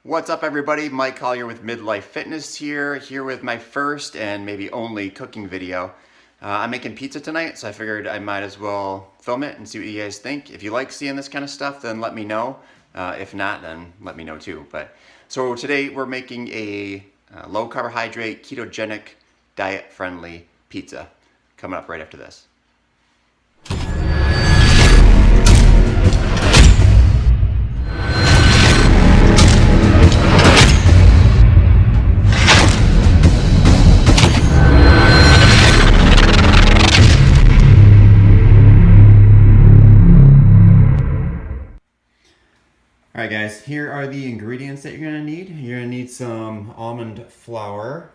What's up everybody? Mike Collier with Midlife Fitness here with my first and maybe only cooking video. I'm making pizza tonight, so I figured I might as well film it and see what you guys think. If you like seeing this kind of stuff, then let me know. If not, then let me know too. So today we're making a low carbohydrate, ketogenic, diet friendly pizza. Coming up right after this. Alright guys, here are the ingredients that you're going to need. You're going to need some almond flour.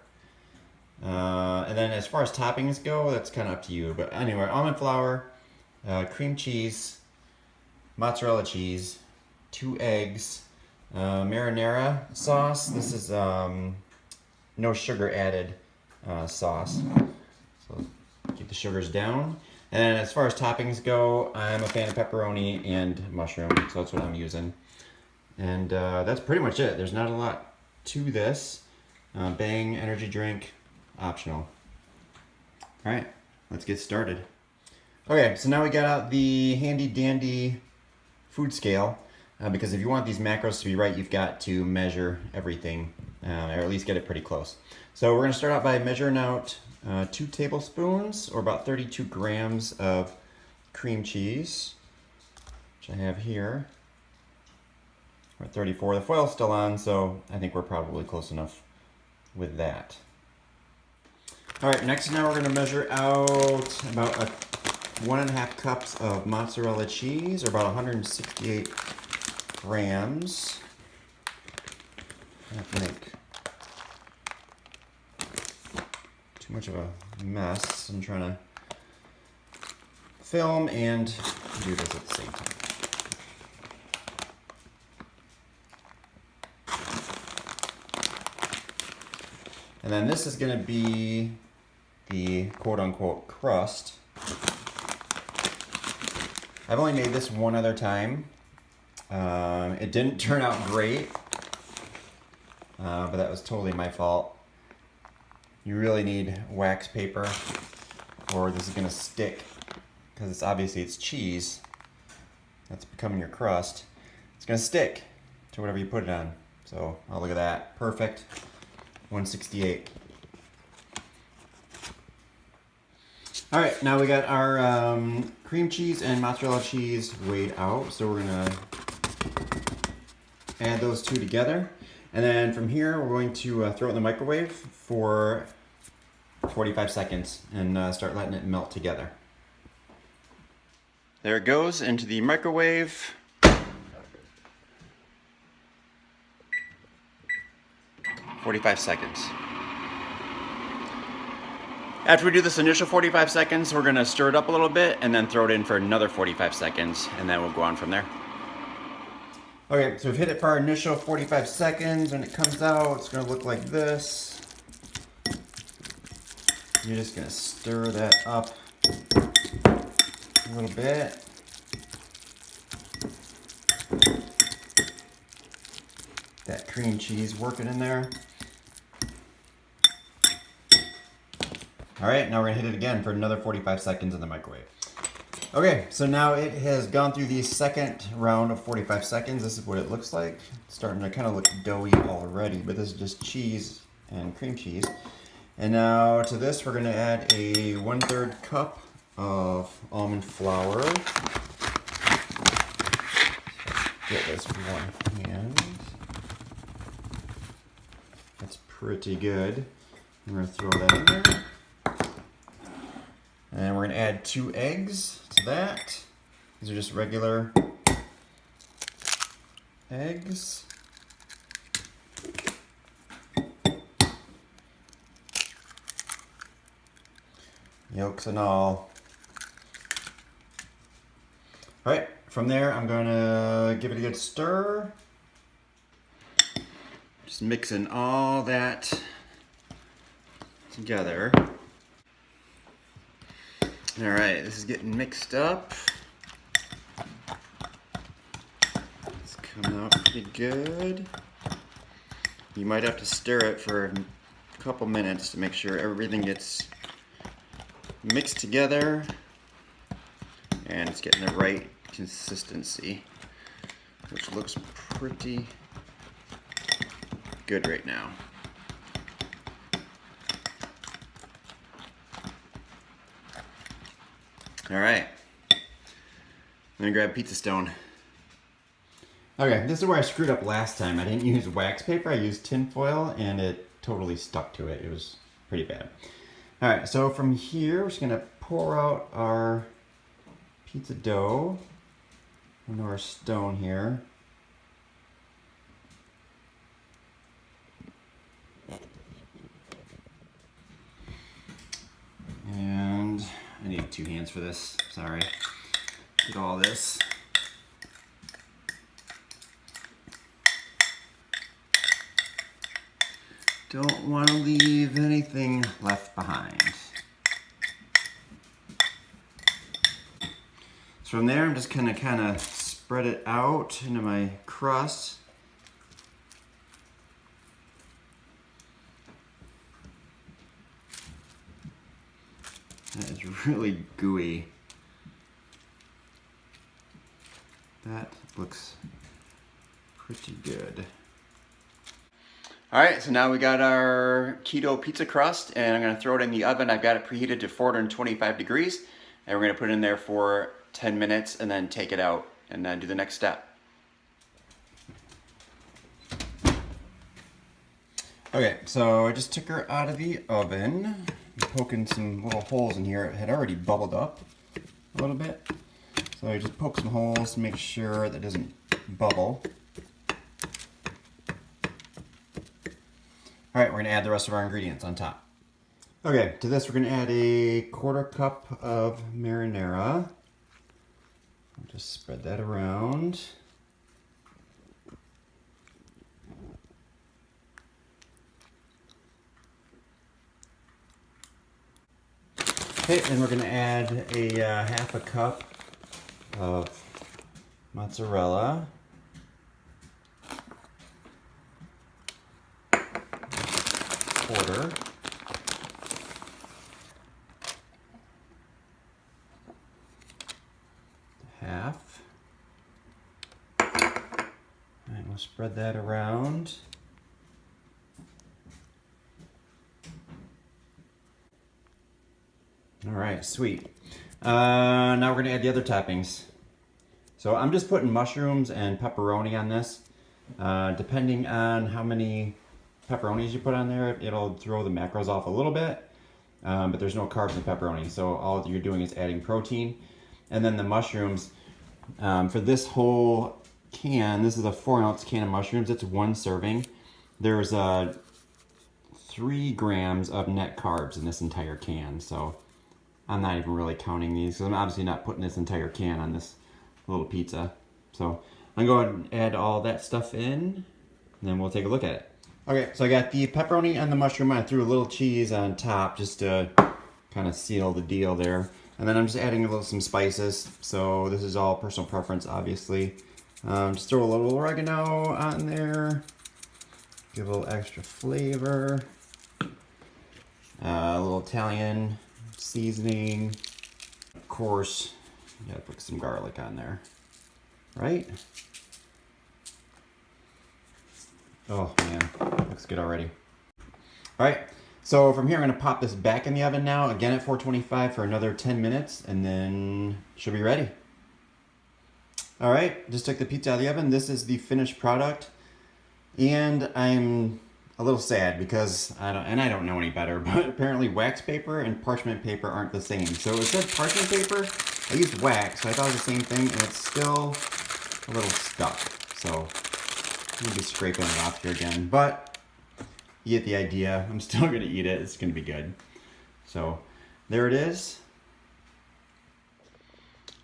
And then as far as toppings go, that's kind of up to you. But anyway, almond flour, cream cheese, mozzarella cheese, 2 eggs, marinara sauce. This is no sugar added sauce. So keep the sugars down. And as far as toppings go, I'm a fan of pepperoni and mushroom, so that's what I'm using. And that's pretty much it. There's not a lot to this. Bang, energy drink, optional. All right, let's get started. Okay, so now we got out the handy dandy food scale, because if you want these macros to be right, you've got to measure everything, or at least get it pretty close. So we're gonna start out by measuring out 2 tablespoons, or about 32 grams of cream cheese, which I have here. We're at 34. The foil's still on, so I think we're probably close enough with that. All right, next now we're going to measure out about 1.5 cups of mozzarella cheese, or about 168 grams. I have to make too much of a mess. I'm trying to film and do this at the same time. And then this is going to be the quote-unquote crust. I've only made this one other time. It didn't turn out great, but that was totally my fault. You really need wax paper, or this is going to stick, because it's obviously it's cheese that's becoming your crust. It's going to stick to whatever you put it on. So, oh, look at that. Perfect. 168. All right, now we got our cream cheese and mozzarella cheese weighed out. So we're gonna add those two together. And then from here, we're going to throw it in the microwave for 45 seconds and start letting it melt together. There it goes into the microwave. 45 seconds. After we do this initial 45 seconds, we're gonna stir it up a little bit and then throw it in for another 45 seconds, and then we'll go on from there. Okay, so we've hit it for our initial 45 seconds. When it comes out, it's gonna look like this. You're just gonna stir that up a little bit. That cream cheese working in there. All right, now we're gonna hit it again for another 45 seconds in the microwave. Okay, so now it has gone through the second round of 45 seconds. This is what it looks like. It's starting to kind of look doughy already, but this is just cheese and cream cheese. And now to this, we're gonna add a 1/3 cup of almond flour. Get this with one hand. That's pretty good. We're gonna throw that in there. And we're gonna add 2 eggs to that. These are just regular eggs. Yolks and all. All right, from there I'm gonna give it a good stir. Just mixing all that together. All right, this is getting mixed up. It's coming out pretty good. You might have to stir it for a couple minutes to make sure everything gets mixed together and it's getting the right consistency, which looks pretty good right now. All right, I'm gonna grab pizza stone. Okay, this is where I screwed up last time. I didn't use wax paper, I used tin foil, and it totally stuck to it. It was pretty bad. All right, so from here, we're just gonna pour out our pizza dough into our stone here. And I need 2 hands for this, sorry. Get all this. Don't want to leave anything left behind. So from there, I'm just gonna kind of spread it out into my crust. That is really gooey. That looks pretty good. All right, so now we got our keto pizza crust, and I'm gonna throw it in the oven. I've got it preheated to 425 degrees, and we're gonna put it in there for 10 minutes and then take it out and then do the next step. Okay, so I just took her out of the oven. I'm poking some little holes in here. It had already bubbled up a little bit. So I just poke some holes to make sure that it doesn't bubble. All right, we're gonna add the rest of our ingredients on top. Okay, to this we're gonna add a 1/4 cup of marinara. I'll just spread that around. Okay, and we're gonna add a 1/2 cup of mozzarella. 1/4. Half. All right, we'll spread that around. All right, sweet. Now we're gonna add the other toppings. So I'm just putting mushrooms and pepperoni on this. Depending on how many pepperonis you put on there, it'll throw the macros off a little bit, but there's no carbs in pepperoni, so all you're doing is adding protein. And then the mushrooms, for this whole can, this is a 4-ounce can of mushrooms, it's 1 serving. There's 3 grams of net carbs in this entire can, so I'm not even really counting these, because I'm obviously not putting this entire can on this little pizza. So I'm going to add all that stuff in, and then we'll take a look at it. Okay, so I got the pepperoni and the mushroom. I threw a little cheese on top just to kind of seal the deal there. And then I'm just adding some spices. So this is all personal preference, obviously. Just throw a little oregano on there. Give a little extra flavor. A little Italian seasoning. Of course, you gotta put some garlic on there, right? Oh man, looks good already. All right, so from here I'm gonna pop this back in the oven now, again at 425 for another 10 minutes, and then she'll be ready. All right, just took the pizza out of the oven. This is the finished product, and I'm a little sad because I don't know any better, but apparently wax paper and parchment paper aren't the same. So it says parchment paper, I used wax, so I thought it was the same thing, and it's still a little stuck. So I'm gonna be scraping it off here again, but you get the idea. I'm still gonna eat it. It's gonna be good. So there it is.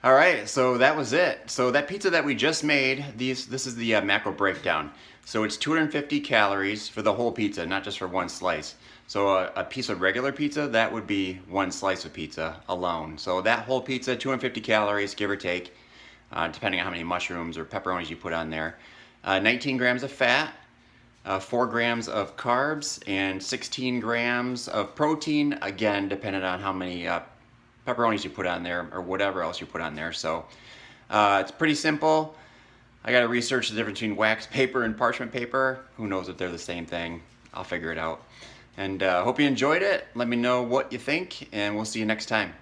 All right, so that was it. So that pizza that we just made, this is the macro breakdown. So it's 250 calories for the whole pizza, not just for one slice. So a piece of regular pizza, that would be 1 slice of pizza alone. So that whole pizza, 250 calories, give or take, depending on how many mushrooms or pepperonis you put on there. 19 grams of fat, 4 grams of carbs, and 16 grams of protein, again, depending on how many pepperonis you put on there or whatever else you put on there. So it's pretty simple. I got to research the difference between wax paper and parchment paper. Who knows if they're the same thing? I'll figure it out. And hope you enjoyed it. Let me know what you think, and we'll see you next time.